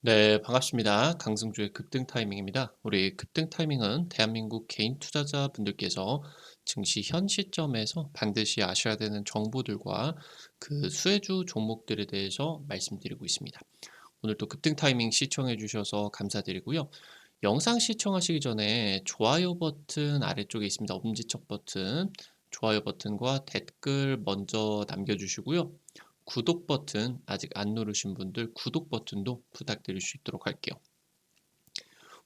네, 반갑습니다. 강승주의 급등 타이밍입니다. 우리 급등 타이밍은 대한민국 개인 투자자분들께서 증시 현 시점에서 반드시 아셔야 되는 정보들과 그 수혜주 종목들에 대해서 말씀드리고 있습니다. 오늘도 급등 타이밍 시청해 주셔서 감사드리고요. 영상 시청하시기 전에 좋아요 버튼 아래쪽에 있습니다. 엄지척 버튼, 좋아요 버튼과 댓글 먼저 남겨주시고요. 구독 버튼 아직 안 누르신 분들 구독 버튼도 부탁드릴 수 있도록 할게요.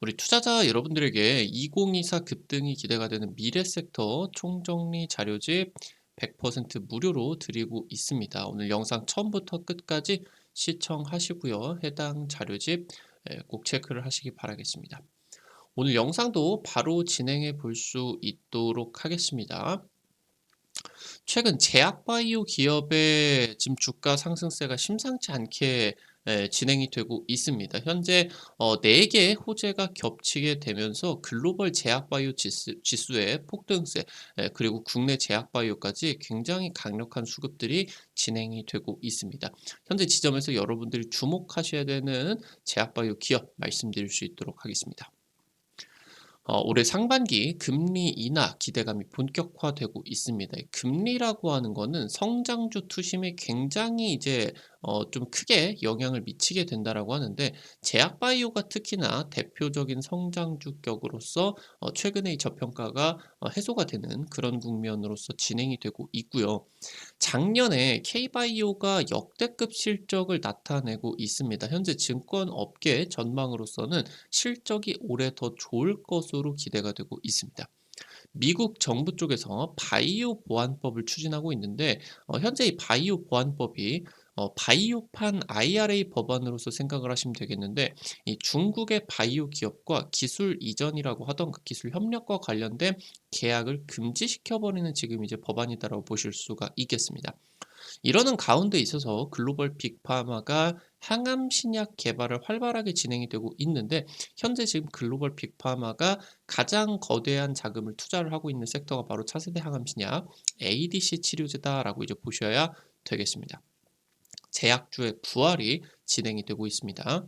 우리 투자자 여러분들에게 2024 급등이 기대가 되는 미래 섹터 총정리 자료집 100% 무료로 드리고 있습니다. 오늘 영상 처음부터 끝까지 시청하시고요. 해당 자료집 꼭 체크를 하시기 바라겠습니다. 오늘 영상도 바로 진행해 볼 수 있도록 하겠습니다. 최근 제약바이오 기업의 지금 주가 상승세가 심상치 않게 진행이 되고 있습니다. 현재 4개의 호재가 겹치게 되면서 글로벌 제약바이오 지수의 폭등세, 그리고 국내 제약바이오까지 굉장히 강력한 수급들이 진행이 되고 있습니다. 현재 지점에서 여러분들이 주목하셔야 되는 제약바이오 기업 말씀드릴 수 있도록 하겠습니다. 올해 상반기 금리 인하 기대감이 본격화되고 있습니다. 금리라고 하는 거는 성장주 투심에 굉장히 이제 좀 크게 영향을 미치게 된다라고 하는데 제약바이오가 특히나 대표적인 성장주격으로서 최근에 이 저평가가 해소가 되는 그런 국면으로서 진행이 되고 있고요. 작년에 K바이오가 역대급 실적을 나타내고 있습니다. 현재 증권업계 전망으로서는 실적이 올해 더 좋을 것으로 기대가 되고 있습니다. 미국 정부 쪽에서 바이오 보안법을 추진하고 있는데 현재 이 바이오 보안법이 바이오판 IRA 법안으로서 생각을 하시면 되겠는데 이 중국의 바이오 기업과 기술 이전이라고 하던가 기술 협력과 관련된 계약을 금지시켜버리는 지금 이제 법안이다라고 보실 수가 있겠습니다. 이러는 가운데 있어서 글로벌 빅파마가 항암 신약 개발을 활발하게 진행이 되고 있는데 현재 지금 글로벌 빅파마가 가장 거대한 자금을 투자를 하고 있는 섹터가 바로 차세대 항암 신약 ADC 치료제다라고 이제 보셔야 되겠습니다. 제약주의 부활이 진행이 되고 있습니다.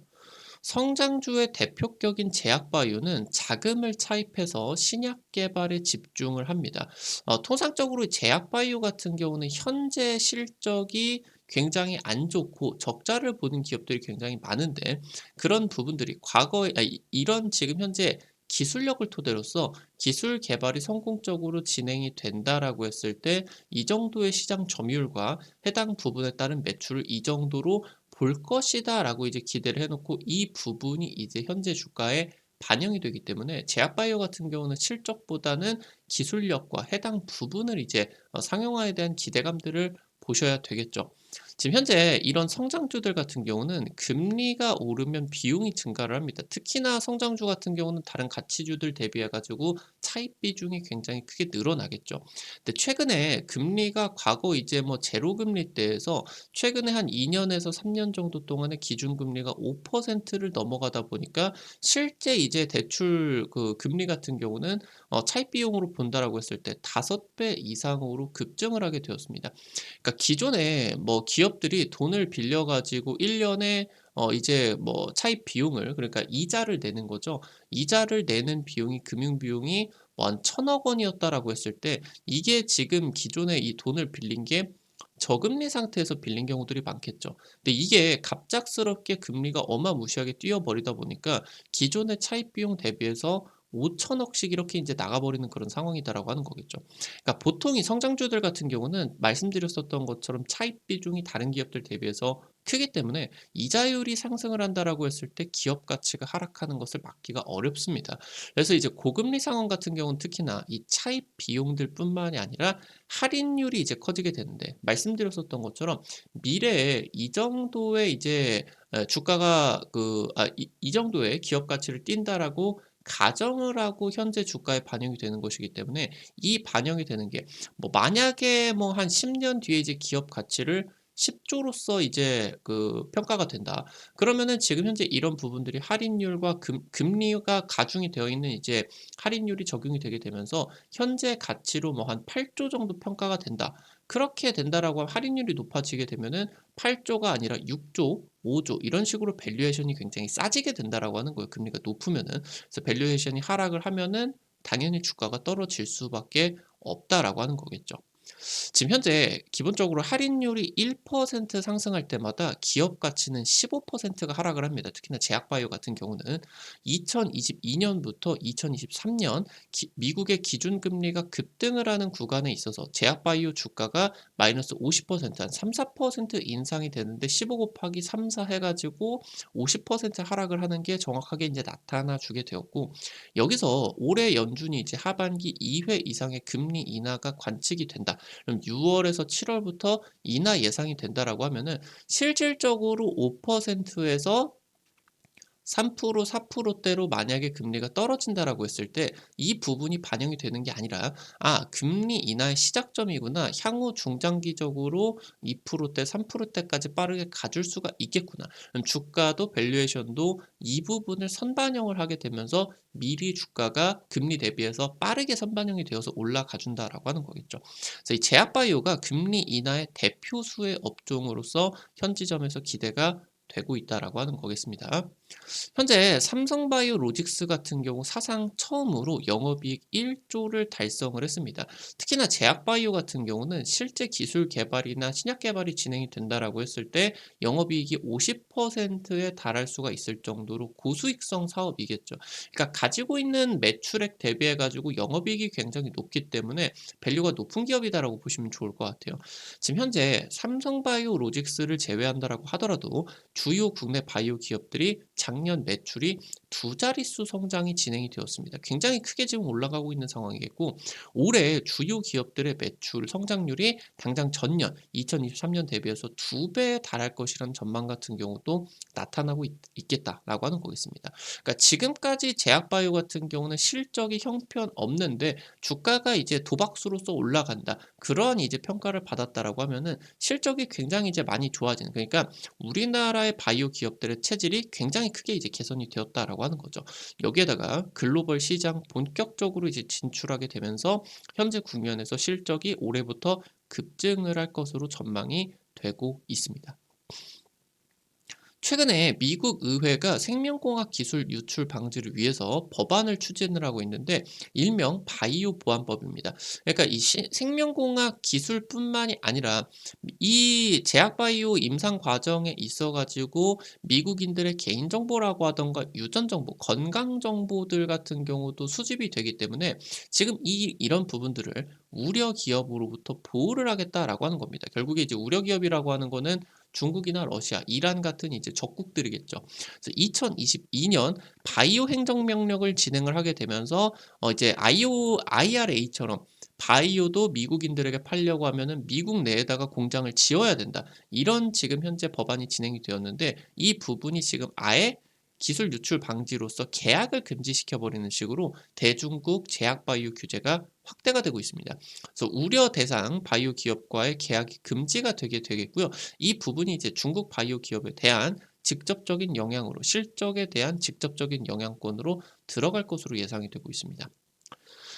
성장주의 대표격인 제약바이오는 자금을 차입해서 신약 개발에 집중을 합니다. 통상적으로 제약바이오 같은 경우는 현재 실적이 굉장히 안 좋고 적자를 보는 기업들이 굉장히 많은데 그런 부분들이 과거에 이런 지금 현재 기술력을 토대로서 기술 개발이 성공적으로 진행이 된다라고 했을 때 이 정도의 시장 점유율과 해당 부분에 따른 매출을 이 정도로 볼 것이다라고 이제 기대를 해놓고 이 부분이 이제 현재 주가에 반영이 되기 때문에 제약바이오 같은 경우는 실적보다는 기술력과 해당 부분을 이제 상용화에 대한 기대감들을 보셔야 되겠죠. 지금 현재 이런 성장주들 같은 경우는 금리가 오르면 비용이 증가를 합니다. 특히나 성장주 같은 경우는 다른 가치주들 대비해 가지고 차입 비중이 굉장히 크게 늘어나겠죠. 근데 최근에 금리가 과거 이제 뭐 제로 금리 때에서 최근에 한 2년에서 3년 정도 동안에 기준금리가 5%를 넘어가다 보니까 실제 이제 대출 그 금리 같은 경우는 차입 비용으로 본다라고 했을 때 5배 이상으로 급증을 하게 되었습니다. 그러니까 기존에 뭐 기업들이 돈을 빌려 가지고 1년에 이제 뭐 차입 비용을 그러니까 이자를 내는 거죠. 이자를 내는 비용이 금융 비용이 뭐 한 1,000억 원이었다라고 했을 때 이게 지금 기존에 이 돈을 빌린 게 저금리 상태에서 빌린 경우들이 많겠죠. 근데 이게 갑작스럽게 금리가 어마무시하게 뛰어버리다 보니까 기존의 차입 비용 대비해서 5천억씩 이렇게 이제 나가버리는 그런 상황이다라고 하는 거겠죠. 그러니까 보통 이 성장주들 같은 경우는 말씀드렸었던 것처럼 차입 비중이 다른 기업들 대비해서 크기 때문에 이자율이 상승을 한다라고 했을 때 기업 가치가 하락하는 것을 막기가 어렵습니다. 그래서 이제 고금리 상황 같은 경우는 특히나 이 차입 비용들뿐만이 아니라 할인율이 이제 커지게 되는데 말씀드렸었던 것처럼 미래에 이 정도의 이제 주가가 이 정도의 기업 가치를 띈다라고 가정을 하고 현재 주가에 반영이 되는 것이기 때문에 이 반영이 되는 게 뭐 만약에 뭐 한 10년 뒤에 이제 기업 가치를 10조로서 이제 그 평가가 된다. 그러면은 지금 현재 이런 부분들이 할인율과 금리가 가중이 되어 있는 이제 할인율이 적용이 되게 되면서 현재 가치로 뭐 한 8조 정도 평가가 된다. 그렇게 된다라고 하면 할인율이 높아지게 되면은 8조가 아니라 6조, 5조 이런 식으로 밸류에이션이 굉장히 싸지게 된다라고 하는 거예요, 금리가 높으면은. 그래서 밸류에이션이 하락을 하면은 당연히 주가가 떨어질 수밖에 없다라고 하는 거겠죠. 지금 현재 기본적으로 할인율이 1% 상승할 때마다 기업 가치는 15%가 하락을 합니다. 특히나 제약바이오 같은 경우는 2022년부터 2023년 미국의 기준금리가 급등을 하는 구간에 있어서 제약바이오 주가가 마이너스 50%한 3, 4% 인상이 되는데 15 곱하기 3, 4 해가지고 50% 하락을 하는 게 정확하게 이제 나타나 주게 되었고, 여기서 올해 연준이 이제 하반기 2회 이상의 금리 인하가 관측이 된다. 그럼 6월에서 7월부터 인하 예상이 된다라고 하면은 실질적으로 5%에서 3% 4%대로 만약에 금리가 떨어진다라고 했을 때 이 부분이 반영이 되는 게 아니라, 금리 인하의 시작점이구나. 향후 중장기적으로 2%대 3%대까지 빠르게 가줄 수가 있겠구나. 그럼 주가도 밸류에이션도 이 부분을 선반영을 하게 되면서 미리 주가가 금리 대비해서 빠르게 선반영이 되어서 올라가 준다라고 하는 거겠죠. 그래서 이 제약바이오가 금리 인하의 대표수의 업종으로서 현지점에서 기대가 되고 있다라고 하는 거겠습니다. 현재 삼성바이오로직스 같은 경우 사상 처음으로 영업이익 1조를 달성을 했습니다. 특히나 제약바이오 같은 경우는 실제 기술 개발이나 신약 개발이 진행이 된다라고 했을 때 영업이익이 50%에 달할 수가 있을 정도로 고수익성 사업이겠죠. 그러니까 가지고 있는 매출액 대비해 가지고 영업이익이 굉장히 높기 때문에 밸류가 높은 기업이다라고 보시면 좋을 것 같아요. 지금 현재 삼성바이오로직스를 제외한다라고 하더라도 주요 국내 바이오 기업들이 작년 매출이 두 자릿수 성장이 진행이 되었습니다. 굉장히 크게 지금 올라가고 있는 상황이겠고, 올해 주요 기업들의 매출 성장률이 당장 전년 2023년 대비해서 2배에 달할 것이라는 전망 같은 경우도 나타나고 있겠다라고 하는 거겠습니다. 그러니까 지금까지 제약바이오 같은 경우는 실적이 형편없는데 주가가 이제 도박수로서 올라간다. 그러한 이제 평가를 받았다라고 하면은 실적이 굉장히 이제 많이 좋아지는, 그러니까 우리나라의 바이오 기업들의 체질이 굉장히 크게 이제 개선이 되었다라고 하는 거죠. 여기에다가 글로벌 시장 본격적으로 이제 진출하게 되면서 현재 국면에서 실적이 올해부터 급증을 할 것으로 전망이 되고 있습니다. 최근에 미국 의회가 생명공학 기술 유출 방지를 위해서 법안을 추진을 하고 있는데, 일명 바이오 보안법입니다. 그러니까 이 생명공학 기술뿐만이 아니라 이 제약바이오 임상 과정에 있어 가지고 미국인들의 개인정보라고 하던가 유전정보, 건강정보들 같은 경우도 수집이 되기 때문에 지금 이런 부분들을 우려 기업으로부터 보호를 하겠다라고 하는 겁니다. 결국에 이제 우려 기업이라고 하는 거는 중국이나 러시아, 이란 같은 이제 적국들이겠죠. 그래서 2022년 바이오 행정명령을 진행을 하게 되면서 이제 IRA처럼 바이오도 미국인들에게 팔려고 하면은 미국 내에다가 공장을 지어야 된다. 이런 지금 현재 법안이 진행이 되었는데, 이 부분이 지금 아예 기술 유출 방지로서 계약을 금지시켜 버리는 식으로 대중국 제약 바이오 규제가 확대가 되고 있습니다. 그래서 우려 대상 바이오 기업과의 계약이 금지가 되게 되겠고요. 이 부분이 이제 중국 바이오 기업에 대한 직접적인 영향으로, 실적에 대한 직접적인 영향권으로 들어갈 것으로 예상이 되고 있습니다.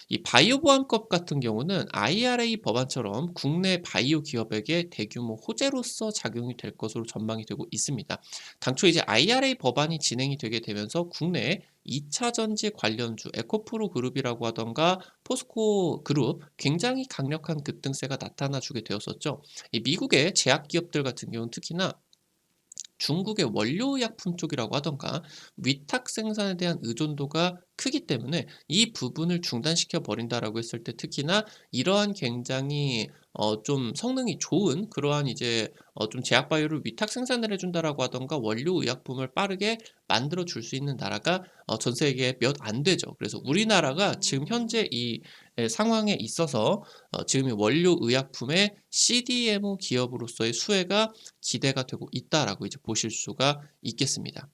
이 바이오 보안법 같은 경우는 IRA 법안처럼 국내 바이오 기업에게 대규모 호재로서 작용이 될 것으로 전망이 되고 있습니다. 당초 이제 IRA 법안이 진행이 되게 되면서 국내에 2차 전지 관련주 에코프로 그룹이라고 하던가 포스코 그룹 굉장히 강력한 급등세가 나타나 주게 되었었죠. 이 미국의 제약 기업들 같은 경우는 특히나 중국의 원료의약품 쪽이라고 하던가 위탁 생산에 대한 의존도가 크기 때문에 이 부분을 중단시켜 버린다라고 했을 때, 특히나 이러한 굉장히 좀 성능이 좋은 그러한 이제 좀 제약 바이오를 위탁 생산을 해준다라고 하던가 원료의약품을 빠르게 만들어 줄 수 있는 나라가 전 세계에 몇 안 되죠. 그래서 우리나라가 지금 현재 이 상황에 있어서 지금 이 원료의약품의 CDMO 기업으로서의 수혜가 기대가 되고 있다라고 이제 보실 수가 있겠습니다.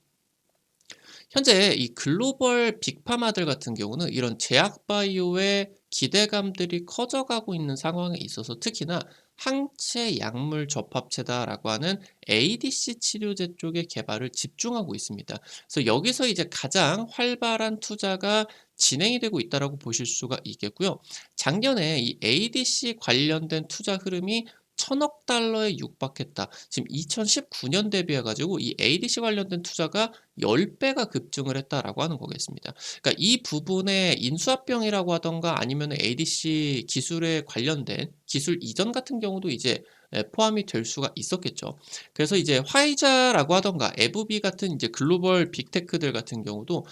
현재 이 글로벌 빅파마들 같은 경우는 이런 제약 바이오의 기대감들이 커져가고 있는 상황에 있어서 특히나 항체 약물 접합체다라고 하는 ADC 치료제 쪽의 개발을 집중하고 있습니다. 그래서 여기서 이제 가장 활발한 투자가 진행이 되고 있다라고 보실 수가 있겠고요. 작년에 이 ADC 관련된 투자 흐름이 1,000억 달러에 육박했다. 지금 2019년 대비해 가지고 이 ADC 관련된 투자가 10배가 급증을 했다라고 하는 거겠습니다. 그러니까 이 부분에 인수합병이라고 하던가 아니면은 ADC 기술에 관련된 기술 이전 같은 경우도 이제 포함이 될 수가 있었겠죠. 그래서 이제 화이자라고 하던가 에브비 같은 이제 글로벌 빅테크들 같은 경우도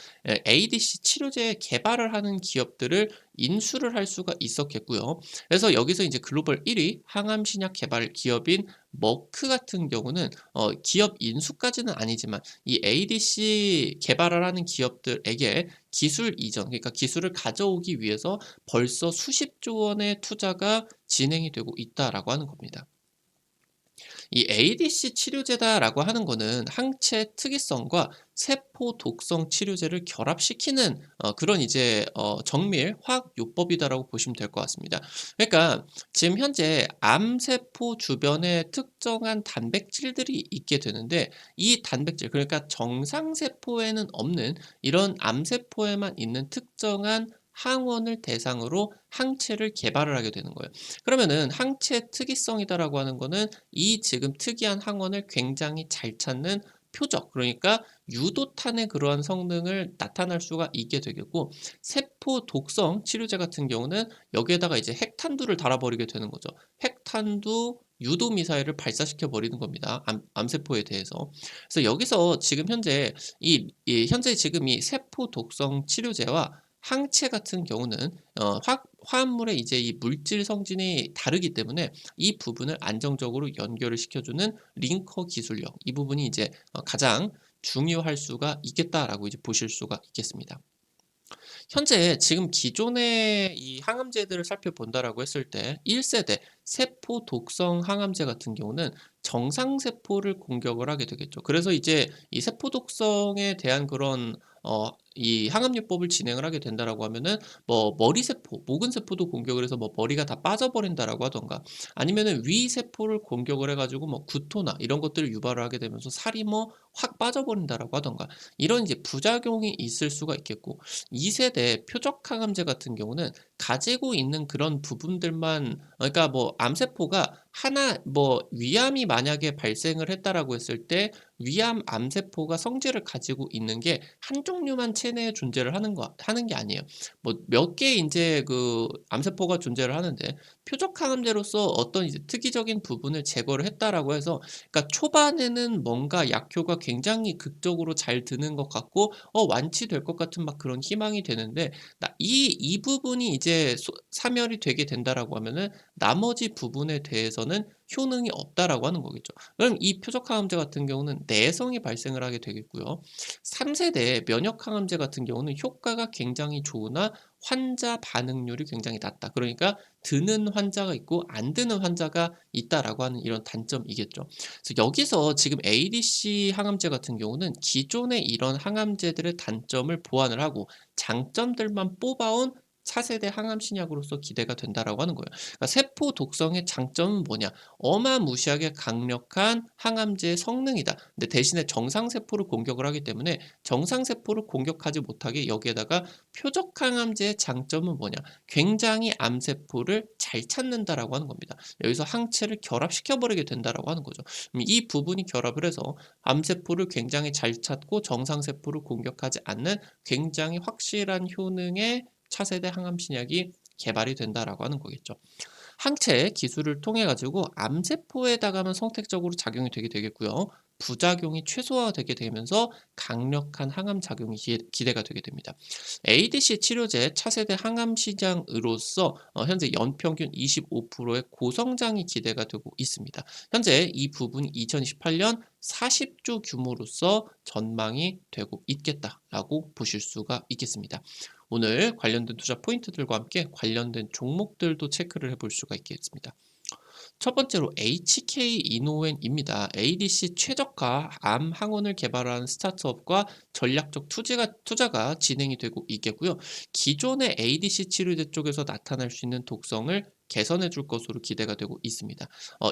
ADC 치료제 개발을 하는 기업들을 인수를 할 수가 있었겠고요. 그래서 여기서 이제 글로벌 1위 항암 신약 개발 기업인 머크 같은 경우는 기업 인수까지는 아니지만 이 ADC 개발을 하는 기업들에게 기술 이전, 그러니까 기술을 가져오기 위해서 벌써 수십조 원의 투자가 진행이 되고 있다라고 하는 겁니다. 이 ADC 치료제다라고 하는 거는 항체 특이성과 세포 독성 치료제를 결합시키는 그런 이제 정밀 화학 요법이다라고 보시면 될 것 같습니다. 그러니까 지금 현재 암세포 주변에 특정한 단백질들이 있게 되는데 이 단백질, 그러니까 정상 세포에는 없는 이런 암세포에만 있는 특정한 항원을 대상으로 항체를 개발을 하게 되는 거예요. 그러면은 항체 특이성이다라고 하는 거는 이 지금 특이한 항원을 굉장히 잘 찾는 표적, 그러니까 유도탄의 그러한 성능을 나타날 수가 있게 되겠고, 세포 독성 치료제 같은 경우는 여기에다가 이제 핵탄두를 달아버리게 되는 거죠. 핵탄두 유도 미사일을 발사시켜 버리는 겁니다. 암세포에 대해서. 그래서 여기서 지금 현재 현재 지금 이 세포 독성 치료제와 항체 같은 경우는 화합물의 이제 이 물질 성질이 다르기 때문에 이 부분을 안정적으로 연결을 시켜주는 링커 기술력, 이 부분이 이제 가장 중요할 수가 있겠다라고 이제 보실 수가 있겠습니다. 현재 지금 기존의 이 항암제들을 살펴본다라고 했을 때 1세대 세포 독성 항암제 같은 경우는 정상 세포를 공격을 하게 되겠죠. 그래서 이제 이 세포 독성에 대한 그런 이 항암요법을 진행을 하게 된다라고 하면은 뭐 머리 세포, 모근 세포도 공격을 해서 뭐 머리가 다 빠져버린다라고 하던가, 아니면은 위 세포를 공격을 해가지고 뭐 구토나 이런 것들을 유발을 하게 되면서 살이 뭐 확 빠져버린다라고 하던가, 이런 이제 부작용이 있을 수가 있겠고, 2세대 표적 항암제 같은 경우는 가지고 있는 그런 부분들만, 그러니까 뭐 암세포가 하나 뭐 위암이 만약에 발생을 했다라고 했을 때 위암 암세포가 성질을 가지고 있는 게 한 종류만 체내에 존재를 하는 게 아니에요. 뭐 몇 개 인제 그 암세포가 존재를 하는데 표적 항암제로서 어떤 이제 특이적인 부분을 제거를 했다라고 해서, 그러니까 초반에는 뭔가 약효가 굉장히 극적으로 잘 드는 것 같고 완치될 것 같은 막 그런 희망이 되는데, 이 부분이 이제 사멸이 되게 된다라고 하면은 나머지 부분에 대해서는 효능이 없다라고 하는 거겠죠. 그럼 이 표적 항암제 같은 경우는 내성이 발생을 하게 되겠고요. 3세대 면역 항암제 같은 경우는 효과가 굉장히 좋으나 환자 반응률이 굉장히 낮다. 그러니까 드는 환자가 있고 안 드는 환자가 있다라고 하는 이런 단점이겠죠. 그래서 여기서 지금 ADC 항암제 같은 경우는 기존의 이런 항암제들의 단점을 보완을 하고 장점들만 뽑아온 차세대 항암 신약으로서 기대가 된다라고 하는 거예요. 그러니까 세포 독성의 장점은 뭐냐? 어마무시하게 강력한 항암제의 성능이다. 근데 대신에 정상 세포를 공격을 하기 때문에 정상 세포를 공격하지 못하게 여기에다가 표적 항암제의 장점은 뭐냐? 굉장히 암세포를 잘 찾는다라고 하는 겁니다. 여기서 항체를 결합시켜 버리게 된다라고 하는 거죠. 이 부분이 결합을 해서 암세포를 굉장히 잘 찾고 정상 세포를 공격하지 않는 굉장히 확실한 효능의 차세대 항암 신약이 개발이 된다라고 하는 거겠죠. 항체 기술을 통해 가지고 암세포에다가만 선택적으로 작용이 되게 되겠고요. 부작용이 최소화되게 되면서 강력한 항암 작용이 기대가 되게 됩니다. ADC 치료제 차세대 항암 시장으로서 현재 연평균 25%의 고성장이 기대가 되고 있습니다. 현재 이 부분이 2028년 40조 규모로서 전망이 되고 있겠다라고 보실 수가 있겠습니다. 오늘 관련된 투자 포인트들과 함께 관련된 종목들도 체크를 해볼 수가 있겠습니다. 첫 번째로 HK 이노엔입니다. ADC 최저가 암 항원을 개발하는 스타트업과 전략적 투자가 진행이 되고 있겠고요. 기존의 ADC 치료제 쪽에서 나타날 수 있는 독성을 개선해 줄 것으로 기대가 되고 있습니다.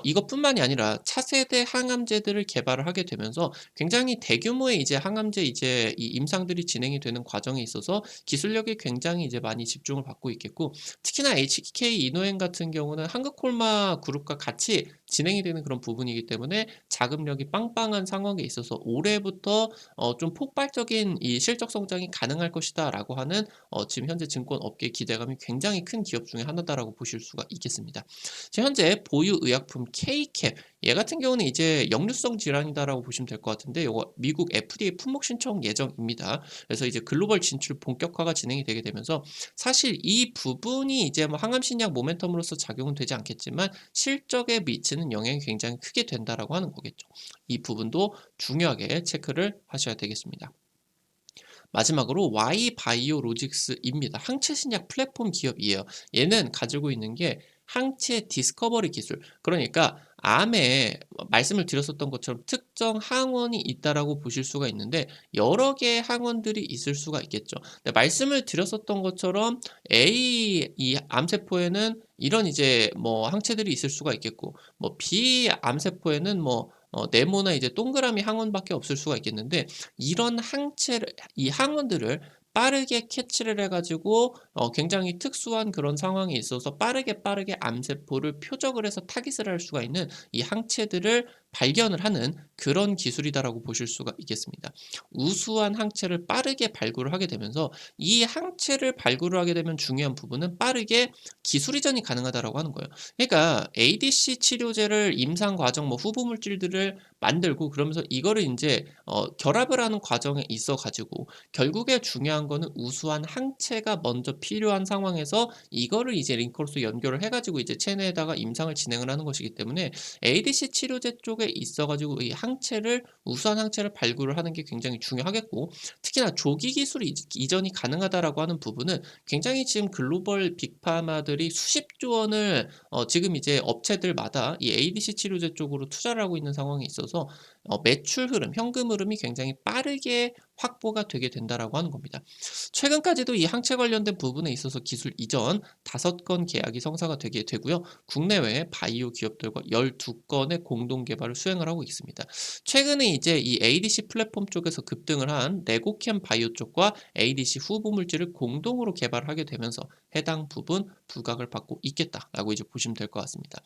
이것뿐만이 아니라 차세대 항암제들을 개발을 하게 되면서 굉장히 대규모의 이제 항암제 이제 이 임상들이 진행이 되는 과정에 있어서 기술력이 굉장히 이제 많이 집중을 받고 있겠고, 특히나 HK 이노엔 같은 경우는 한국콜마 그룹과 같이 진행이 되는 그런 부분이기 때문에 자금력이 빵빵한 상황에 있어서 올해부터 좀 폭발적인 이 실적 성장이 가능할 것이다라고 하는 지금 현재 증권 업계 기대감이 굉장히 큰 기업 중에 하나다라고 보실 수가 있겠습니다. 지금 현재 보유 의약품 K캡, 얘 같은 경우는 이제 역류성 질환이다라고 보시면 될 것 같은데, 요거 미국 FDA 품목 신청 예정입니다. 그래서 이제 글로벌 진출 본격화가 진행이 되게 되면서 사실 이 부분이 이제 뭐 항암 신약 모멘텀으로서 작용은 되지 않겠지만 실적에 미치는 영향이 굉장히 크게 된다라고 하는 거겠죠. 이 부분도 중요하게 체크를 하셔야 되겠습니다. 마지막으로 Y바이오로직스입니다. 항체 신약 플랫폼 기업이에요. 얘는 가지고 있는 게 항체 디스커버리 기술. 그러니까 암에 말씀을 드렸었던 것처럼 특정 항원이 있다라고 보실 수가 있는데 여러 개의 항원들이 있을 수가 있겠죠. 근데 말씀을 드렸었던 것처럼 A 이 암세포에는 이런 이제 뭐 항체들이 있을 수가 있겠고, 뭐 B 암세포에는 뭐 네모나 이제 동그라미 항원밖에 없을 수가 있겠는데, 이런 항체를 이 항원들을 빠르게 캐치를 해 가지고 굉장히 특수한 그런 상황에 있어서 빠르게 암세포를 표적을 해서 타깃을 할 수가 있는 이 항체들을 발견을 하는 그런 기술이다라고 보실 수가 있겠습니다. 우수한 항체를 빠르게 발굴을 하게 되면서 이 항체를 발굴을 하게 되면 중요한 부분은 빠르게 기술 이전이 가능하다라고 하는 거예요. 그러니까 ADC 치료제를 임상 과정 뭐 후보 물질들을 만들고 그러면서 이거를 인제 결합을 하는 과정에 있어 가지고 결국에 중요한 거는 우수한 항체가 먼저 필요한 상황에서 이거를 이제 링커로서 연결을 해 가지고 이제 체내에다가 임상을 진행을 하는 것이기 때문에 ADC 치료제 쪽에 있어 가지고 이 항체를 우수한 항체를 발굴을 하는 게 굉장히 중요하겠고, 특히나 조기 기술 이전이 가능하다라고 하는 부분은 굉장히 지금 글로벌 빅파마들이 수십조 원을 지금 이제 업체들마다 이 ADC 치료제 쪽으로 투자를 하고 있는 상황에 있어서 매출 흐름, 현금 흐름이 굉장히 빠르게 확보가 되게 된다라고 하는 겁니다. 최근까지도 이 항체 관련된 부분에 있어서 기술 이전 5건 계약이 성사가 되게 되고요. 국내외 바이오 기업들과 12건의 공동 개발을 수행을 하고 있습니다. 최근에 이제 이 ADC 플랫폼 쪽에서 급등을 한 레고캠 바이오 쪽과 ADC 후보 물질을 공동으로 개발하게 되면서 해당 부분 부각을 받고 있겠다라고 이제 보시면 될 것 같습니다.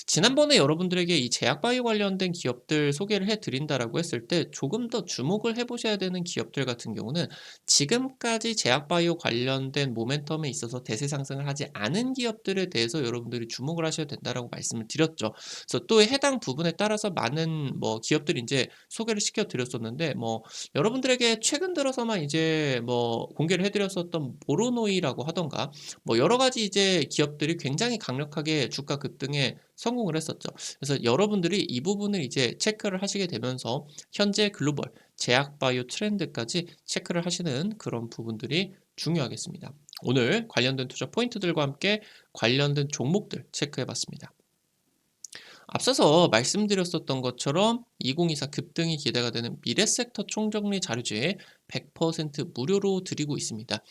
지난번에 여러분들에게 이 제약바이오 관련된 기업들 소개를 해드린다라고 했을 때 조금 더 주목을 해보셔야 되는 기업들 같은 경우는 지금까지 제약바이오 관련된 모멘텀에 있어서 대세 상승을 하지 않은 기업들에 대해서 여러분들이 주목을 하셔야 된다라고 말씀을 드렸죠. 그래서 또 해당 부분에 따라서 많은 뭐 기업들이 이제 소개를 시켜드렸었는데, 뭐 여러분들에게 최근 들어서만 이제 뭐 공개를 해드렸었던 보로노이라고 하던가 뭐 여러 가지 이제 기업들이 굉장히 강력하게 주가 급등에 성공을 했었죠. 그래서 여러분들이 이 부분을 이제 체크를 하시게 되면서 현재 글로벌 제약 바이오 트렌드까지 체크를 하시는 그런 부분들이 중요하겠습니다. 오늘 관련된 투자 포인트들과 함께 관련된 종목들 체크해 봤습니다. 앞서서 말씀드렸었던 것처럼 2024 급등이 기대가 되는 미래섹터 총정리 자료집 100% 무료로 드리고 있습니다.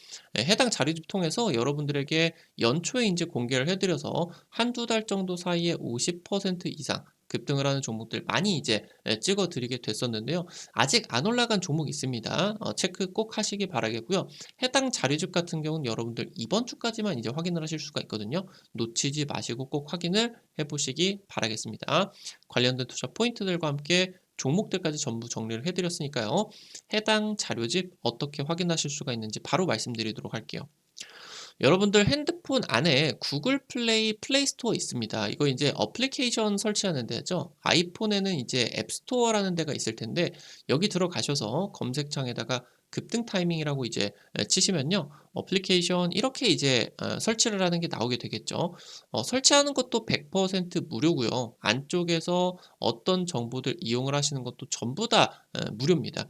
해당 자료집 통해서 여러분들에게 연초에 이제 공개를 해드려서 한두 달 정도 사이에 50% 이상 급등을 하는 종목들 많이 이제 찍어 드리게 됐었는데요. 아직 안 올라간 종목 있습니다. 체크 꼭 하시기 바라겠고요. 해당 자료집 같은 경우는 여러분들 이번 주까지만 이제 확인을 하실 수가 있거든요. 놓치지 마시고 꼭 확인을 해보시기 바라겠습니다. 관련된 투자 포인트들과 함께 종목들까지 전부 정리를 해드렸으니까요. 해당 자료집 어떻게 확인하실 수가 있는지 바로 말씀드리도록 할게요. 여러분들 핸드폰 안에 구글 플레이, 플레이스토어 있습니다. 이거 이제 어플리케이션 설치하는 데죠. 아이폰에는 이제 앱스토어라는 데가 있을 텐데 여기 들어가셔서 검색창에다가 급등 타이밍이라고 이제 치시면요. 어플리케이션 이렇게 이제 설치를 하는 게 나오게 되겠죠. 설치하는 것도 100% 무료고요. 안쪽에서 어떤 정보들 이용을 하시는 것도 전부 다 무료입니다.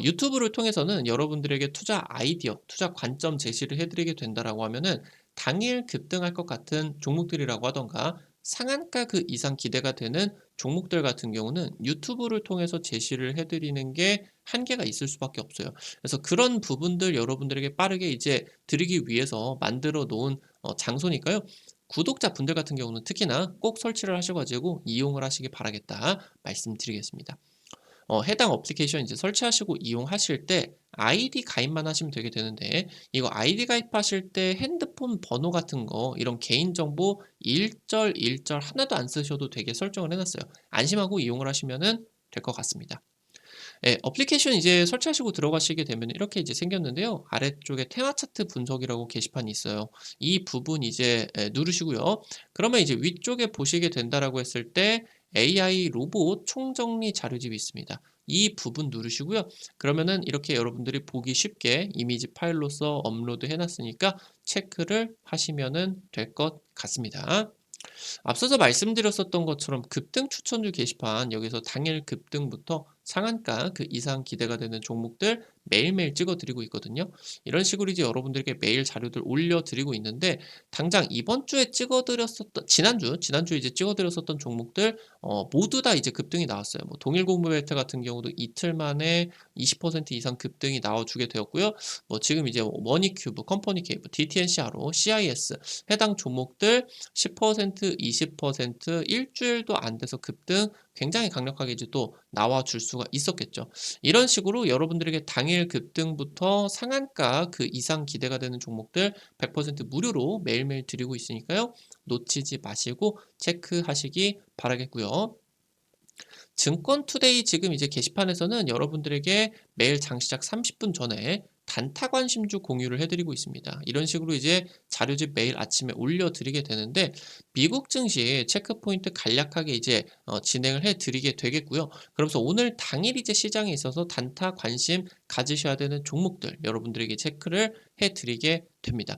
유튜브를 통해서는 여러분들에게 투자 아이디어, 투자 관점 제시를 해드리게 된다라고 하면은 당일 급등할 것 같은 종목들이라고 하던가 상한가 그 이상 기대가 되는 종목들 같은 경우는 유튜브를 통해서 제시를 해드리는 게 한계가 있을 수밖에 없어요. 그래서 그런 부분들 여러분들에게 빠르게 이제 드리기 위해서 만들어 놓은 장소니까요. 구독자분들 같은 경우는 특히나 꼭 설치를 하셔 가지고 이용을 하시기 바라겠다 말씀드리겠습니다. 해당 어플리케이션 이제 설치하시고 이용하실 때 아이디 가입만 하시면 되게 되는데, 이거 아이디 가입하실 때 핸드폰 번호 같은 거 이런 개인정보 일절 하나도 안 쓰셔도 되게 설정을 해 놨어요. 안심하고 이용을 하시면은 될 것 같습니다. 예, 어플리케이션 이제 설치하시고 들어가시게 되면 이렇게 이제 생겼는데요. 아래쪽에 테마 차트 분석이라고 게시판이 있어요. 이 부분 이제 누르시고요. 그러면 이제 위쪽에 보시게 된다라고 했을 때 AI 로봇 총정리 자료집이 있습니다. 이 부분 누르시고요. 그러면은 이렇게 여러분들이 보기 쉽게 이미지 파일로서 업로드 해놨으니까 체크를 하시면은 될 것 같습니다. 앞서서 말씀드렸었던 것처럼 급등 추천주 게시판, 여기서 당일 급등부터 상한가 그 이상 기대가 되는 종목들 매일매일 찍어드리고 있거든요. 이런 식으로 이제 여러분들에게 매일 자료들 올려드리고 있는데, 당장 이번 주에 찍어드렸었던 지난주 이제 찍어드렸었던 종목들 모두 다 이제 급등이 나왔어요. 뭐 동일공무벨트 같은 경우도 이틀 만에 20% 이상 급등이 나와주게 되었고요. 뭐 지금 이제 머니큐브, 컴퍼니케이블, DTNCRO, CIS 해당 종목들 10%, 20% 일주일도 안 돼서 급등 굉장히 강력하게 이제 또 나와줄 수가 있었겠죠. 이런 식으로 여러분들에게 당일 급등부터 상한가 그 이상 기대가 되는 종목들 100% 무료로 매일매일 드리고 있으니까요. 놓치지 마시고 체크하시기 바라겠고요. 증권투데이 지금 이제 게시판에서는 여러분들에게 매일 장시작 30분 전에 단타 관심주 공유를 해드리고 있습니다. 이런 식으로 이제 자료집 매일 아침에 올려드리게 되는데, 미국 증시 체크포인트 간략하게 이제 진행을 해드리게 되겠고요. 그러면서 오늘 당일 이제 시장에 있어서 단타 관심 가지셔야 되는 종목들 여러분들에게 체크를 해드리게 됩니다.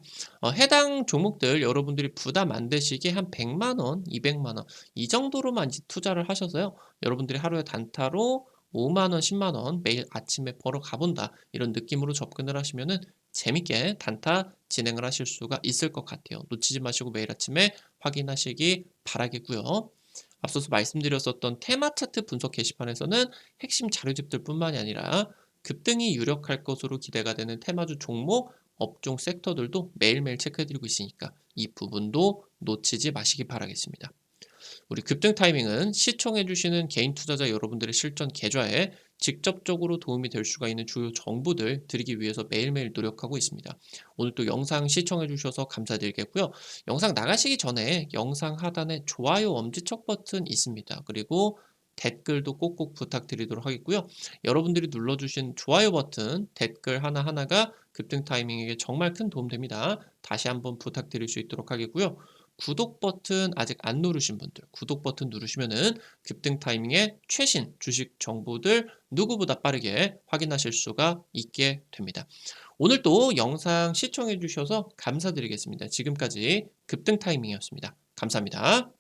해당 종목들 여러분들이 부담 안 되시게 한 100만 원, 200만 원 이 정도로만 이제 투자를 하셔서요. 여러분들이 하루에 단타로 5만 원, 10만 원 매일 아침에 벌어 가본다, 이런 느낌으로 접근을 하시면은 재밌게 단타 진행을 하실 수가 있을 것 같아요. 놓치지 마시고 매일 아침에 확인하시기 바라겠고요. 앞서서 말씀드렸었던 테마 차트 분석 게시판에서는 핵심 자료집들 뿐만이 아니라 급등이 유력할 것으로 기대가 되는 테마주 종목, 업종 섹터들도 매일매일 체크해드리고 있으니까 이 부분도 놓치지 마시기 바라겠습니다. 우리 급등 타이밍은 시청해주시는 개인 투자자 여러분들의 실전 계좌에 직접적으로 도움이 될 수가 있는 주요 정보들 드리기 위해서 매일매일 노력하고 있습니다. 오늘 또 영상 시청해주셔서 감사드리겠고요. 영상 나가시기 전에 영상 하단에 좋아요 엄지척 버튼 있습니다. 그리고 댓글도 꼭꼭 부탁드리도록 하겠고요. 여러분들이 눌러주신 좋아요 버튼, 댓글 하나하나가 급등 타이밍에게 정말 큰 도움 됩니다. 다시 한번 부탁드릴 수 있도록 하겠고요. 구독 버튼 아직 안 누르신 분들 구독 버튼 누르시면은 급등 타이밍에 최신 주식 정보들 누구보다 빠르게 확인하실 수가 있게 됩니다. 오늘도 영상 시청해 주셔서 감사드리겠습니다. 지금까지 급등 타이밍이었습니다. 감사합니다.